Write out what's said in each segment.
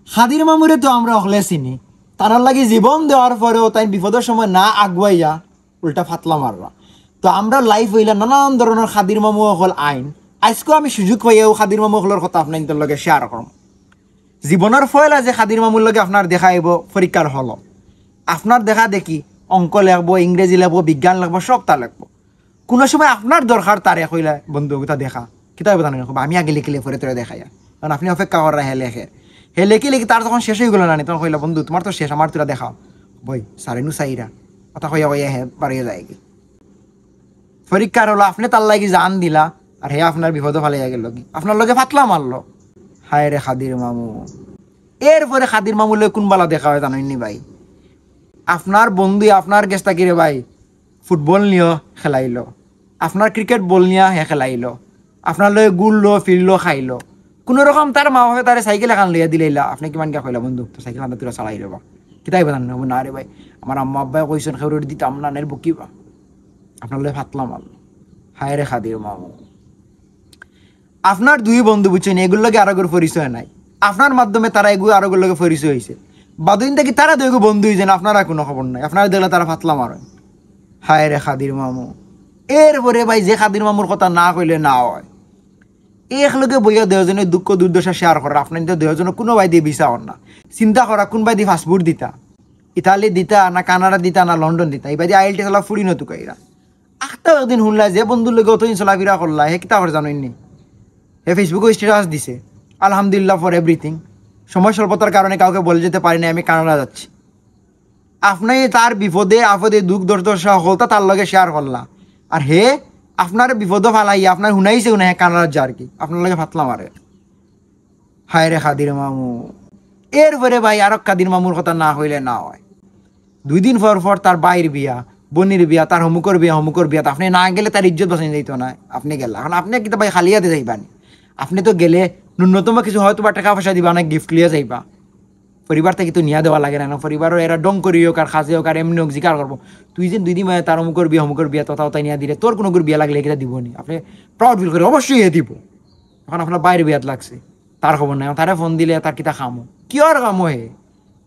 খাদির মামুরে তো আমরা অকলে চিনি, তারার লাগি জীবন দেওয়ার পরেও তাই বিপদের সময় না আগুয়াইয়া উল্টা ফাতলা মারবা। তো আমরা লাইফ হইলা নানান ধরনের খাদির মামু অকল আইন। আজকেও আমি সুযোগ পাইয়াও খাদির মামু অকলের কথা আপনার লগে শেয়ার করম। জীবনের ফয়লা যে খাদির মামুর লগে আপনার দেখা আইব পরীক্ষার হল, আপনার দেখা দেখি অঙ্ক লাগবো, ইংরেজি লাগবো, বিজ্ঞান লাগবো, সব তা লাগবো। কোনো সময় আপনার দরকার তারে কইলা বন্ধু ওটা দেখা কিতাব জানি আমি আগে লিখিলে পরে তোরা দেখাইয়া, কারণ আপনি অপেক্ষা করা হে লেখে হে লেখি লেখি তার তখন শেষ হয়ে গেল না, তখন কইলা বন্ধু তোমার তো শেষ, আমার তোরা দেখাও বই সারেনু সাইরা কথা কইয়া কইয়া হে বাড়িয়ে যায় কি পরীক্ষার হলো। আপনি তার লাগি জান দিলা আর হে আপনার বিপদ ফালাইয়া গেল কি আপনার লগে ফাতলা মারলো। হায় রে খাদির মামু। এরপরে খাদির মামুর লগে কোনবালা দেখা হয় জানেননি ভাই? আপনার বন্ধু আপনার গেস্তা কিরে ভাই ফুটবল নিয়ে খেলাইলো, আপনার ক্রিকেট বল নিয়ে হে খেলাইলো, আপনার লয়ে গুড়লো ফিরলো খাইলো, কোনো রকম তার মা বাপে তার সাইকেল এখান লইয়া দিলাইলা, আপনি কিমান কে কইলা বন্ধু তো সাইকেল আনতে তোরা চালাই লবা কিতাই বাদান না রে ভাই আমার আম্মা আব্বাই কইছেন খেউরে দিতাম না নের বকিবা, আপনার লয়ে ফাতলা মাল। হায় রে খাদির মামু। আপনার দুই বন্ধু বুঝছেন এগুলো লগে আরোগ্যর পরিচয় নাই, আপনার মাধ্যমে তারা এগুলো আরোগ্যর লগে পরিচয় হয়েছে, বাদুদিন থেকে তারা দুই বন্ধু হয়েছেন, আপনারা কোনো খবর নাই, আপনারা দেখলে তারা ফাতলা মারেন। হায় রে খাদির মামু। এরপরে ভাই যে খাদির মামুর কথা না কইলে না হয়, একলগে বইয়া দেহজনে দুঃখ দুর্দশা শেয়ার করা, আপনার তো দেহজনে কোনো ভাই দিয়ে বিচার না, চিন্তা করা কোন ভাই দিয়ে ফাস্টফুড দিতা, ইতালি দিতা না কানাডা দিতা না লন্ডন দিতা, এই ভাই দিয়ে আইলটি চলা ফুড়ি নতুকাইরা আখটা একদিন শুনলা যে বন্ধুর লগে অতদিন চলাফেরা করলা হে কিতা করে জানেননি? হে ফেসবুকে স্ট্যাটাস দিছে আলহামদুলিল্লাহ ফর এভরিথিং, সময় স্বল্পতার কারণে কাউকে বলে যেতে পারি না আমি কানাডা যাচ্ছি। আপনি তার বিপদে আপদে দুঃখ দুর্দশা হলতা তার লগে শেয়ার করলা, আর হে আপনার বিপদ ফালাই আপনার শুনাইছে না কানাডার যার কি আপনার লগে ফাতলা মারে। হায় রে খাদির মামু। এরপরে ভাই আর খাদির মামুর কথা না হইলে না হয়, 2 দিন পর তার বাইর বিয়া, বোনের বিয়া, তার হমুকর বিয়া, আপনি না গেলে তার ইজ্জত বাঁচাই যাইতো না, আপনি গেলা এখন আপনি কিন্তু ভাই খালিয়াতে যাইবানি, আপনি তো গেলে ন্যূনতম কিছু হয়তো বা টাকা পয়সা দিবা, অনেক গিফট লিয়ে যাইবা, পরিবার থেকে তো নিয়ে দেওয়া লাগে না, পরিবারের এরা ডং করি হোক আর খাসে হোক আর এমনি হোক জিকার করবো, তুই যে 2 দিন তার হমুকর বিয়া তথাও তাই নিয়ে দিলে তোর কোনো বিয়া লাগলে এটা দিব নি, আপনি প্রাউড ফিল করে অবশ্যই এ দিব। এখন আপনার বাইরে বিয়াত লাগছে তার খবর নাই, তারে ফোন দিলে তার কিতা খামো কি আর কামো হে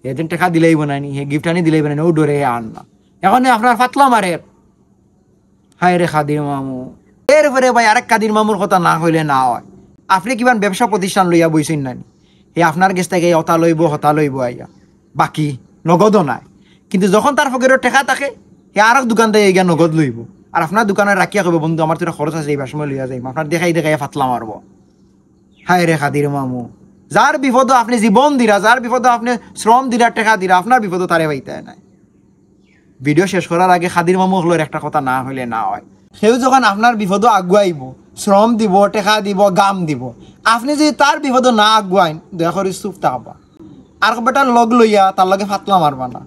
এদিন টাকা দিলেই বানায়নি, হে গিফট আনি দিলেই বানায়নি, ও ডরে আন না, এখন আপনার ফাতলা মারে। হায় রে খাদির মামু। এরপরে ভাই আরেক খাদির মামুর কথা না হইলে না হয়, আপনি কিমান ব্যবসা প্রতিষ্ঠান লইয়া বইছেন নানি, হে আপনার কাছ থেকে হতা লইব আইয়া, বাকি নগদও নাই, কিন্তু যখন তার ফকের টেকা থাকে হে আর দোকান থেকে গিয়া নগদ লইব, আর আপনার দোকানে রাখিয়া কইব বন্ধু আমার তোরা খরচ আছে এইবার সময় লইয়া যাইব, আপনার দেখাই ফাতলা মারব। হায় রে খাদির মামু। যার বিপদ আপনি জীবন দিরা, যার বিপদ আপনি শ্রম দিরা, টেকা দিরা, আপনার বিপদ তারে পাইতে নাই। ভিডিও শেষ করার আগে খাদির মামু হলোর একটা কথা না হইলে না হয়, সেও যখন আপনার বিপদ আগুয়াইব, শ্রম দিব, টেকা দিব, গাম দিব, আপনি যদি তার বিপদ না আগুয়াইন দয়া করে চুপ থাকবা, আর বেটার লগ লইয়া তার লগে ফাতলা মারবা না।